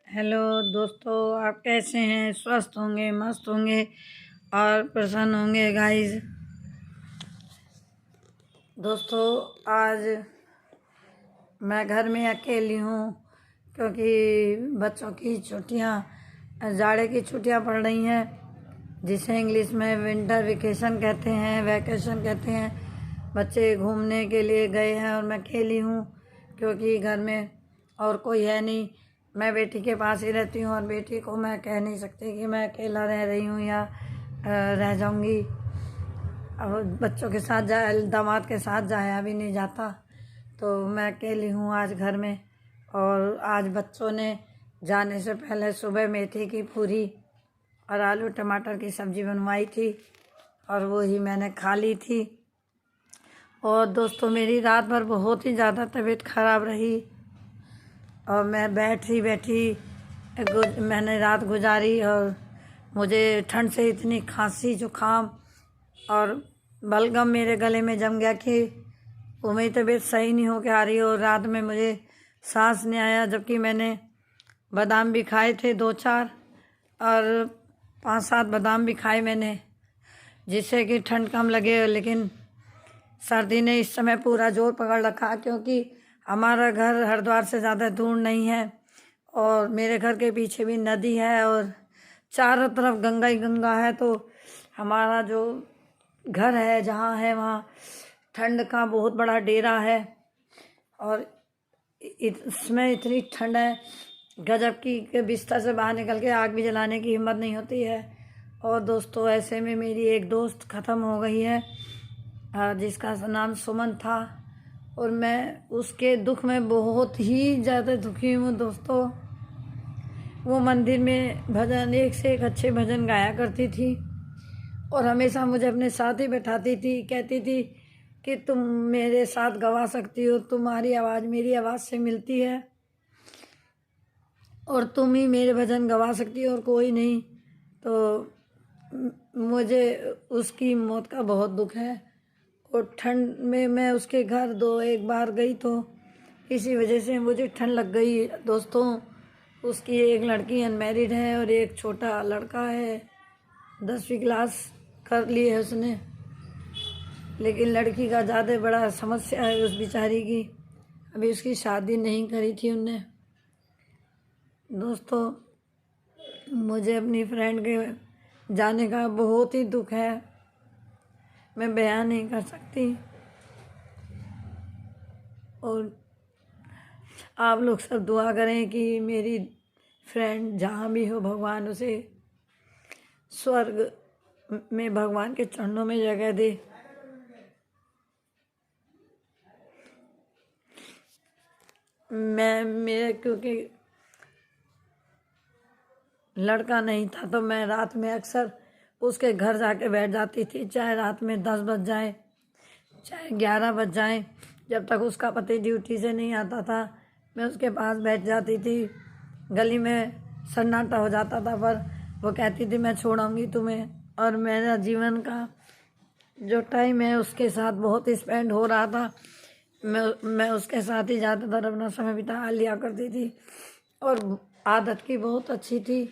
Hello दोस्तों, आप कैसे हैं? स्वस्थ होंगे, मस्त होंगे और प्रसन्न होंगे गाइस। दोस्तों, आज मैं घर में अकेली हूँ क्योंकि बच्चों की छुट्टियाँ, जाड़े की छुट्टियाँ पड़ रही हैं, जिसे इंग्लिश में विंटर वेकेशन कहते हैं, वैकेशन कहते हैं। बच्चे घूमने के लिए गए हैं और मैं अकेली हूँ क्योंकि घर में और कोई है नहीं। मैं बेटी के पास ही रहती हूँ और बेटी को मैं कह नहीं सकती कि मैं अकेला रह रही हूँ या रह जाऊँगी। अब बच्चों के साथ दामाद के साथ जाया भी नहीं जाता, तो मैं अकेली हूँ आज घर में। और आज बच्चों ने जाने से पहले सुबह मेथी की पूरी और आलू टमाटर की सब्ज़ी बनवाई थी और वो ही मैंने खा ली थी। और दोस्तों, मेरी रात भर बहुत ही ज़्यादा तबीयत ख़राब रही और मैं बैठी मैंने रात गुजारी और मुझे ठंड से इतनी खांसी जुकाम और बलगम मेरे गले में जम गया कि वो मेरी तबीयत सही नहीं हो के आ रही। और रात में मुझे सांस नहीं आया, जबकि मैंने बादाम भी खाए थे 2-4 और 5-7 बादाम भी खाए मैंने, जिससे कि ठंड कम लगे। लेकिन सर्दी ने इस समय पूरा जोर पकड़ रखा क्योंकि हमारा घर हरिद्वार से ज़्यादा दूर नहीं है और मेरे घर के पीछे भी नदी है और चारों तरफ गंगा ही गंगा है। तो हमारा जो घर है जहाँ है वहाँ ठंड का बहुत बड़ा डेरा है और इसमें इतनी ठंड है गजब की कि बिस्तर से बाहर निकल के आग भी जलाने की हिम्मत नहीं होती है। और दोस्तों, ऐसे में मेरी एक दोस्त ख़त्म हो गई है जिसका नाम सुमन था और मैं उसके दुख में बहुत ही ज़्यादा दुखी हूँ। दोस्तों, वो मंदिर में भजन एक से एक अच्छे भजन गाया करती थी और हमेशा मुझे अपने साथ ही बैठाती थी, कहती थी कि तुम मेरे साथ गवा सकती हो, तुम्हारी आवाज़ मेरी आवाज़ से मिलती है और तुम ही मेरे भजन गवा सकती हो और कोई नहीं। तो मुझे उसकी मौत का बहुत दुख है और ठंड में मैं उसके घर 2-1 बार गई तो इसी वजह से मुझे ठंड लग गई। दोस्तों, उसकी एक लड़की अनमैरिड है और एक छोटा लड़का है, 10वीं क्लास कर ली है उसने, लेकिन लड़की का ज़्यादा बड़ा समस्या है उस बेचारी की, अभी उसकी शादी नहीं करी थी उनने। दोस्तों, मुझे अपनी फ्रेंड के जाने का बहुत ही दुख है, मैं बयान नहीं कर सकती। और आप लोग सब दुआ करें कि मेरी फ्रेंड जहाँ भी हो, भगवान उसे स्वर्ग में भगवान के चरणों में जगह दे। मेरे क्योंकि लड़का नहीं था तो मैं रात में अक्सर उसके घर जाके बैठ जाती थी, चाहे रात में 10 बज जाए चाहे 11 बज जाए, जब तक उसका पति ड्यूटी से नहीं आता था मैं उसके पास बैठ जाती थी। गली में सन्नाटा हो जाता था पर वो कहती थी मैं छोड़ूंगी तुम्हें, और मेरा जीवन का जो टाइम है उसके साथ बहुत स्पेंड हो रहा था। मैं उसके साथ ही ज़्यादातर अपना समय बिता लिया करती थी और आदत की बहुत अच्छी थी।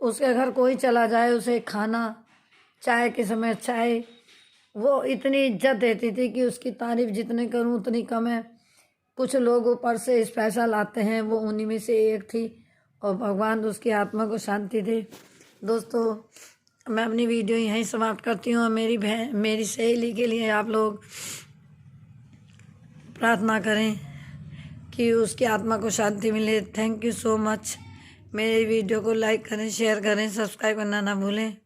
उसके घर कोई चला जाए उसे खाना, चाय के समय चाय, वो इतनी इज्जत देती थी कि उसकी तारीफ जितने करूं उतनी कम है। कुछ लोग ऊपर से स्पेशल आते हैं, वो उन्हीं में से एक थी और भगवान उसकी आत्मा को शांति दे। दोस्तों, मैं अपनी वीडियो यहीं समाप्त करती हूँ। मेरी सहेली के लिए आप लोग प्रार्थना करें कि उसकी आत्मा को शांति मिले। Thank you so much. मेरी वीडियो को लाइक करें, शेयर करें, सब्सक्राइब करना ना भूलें।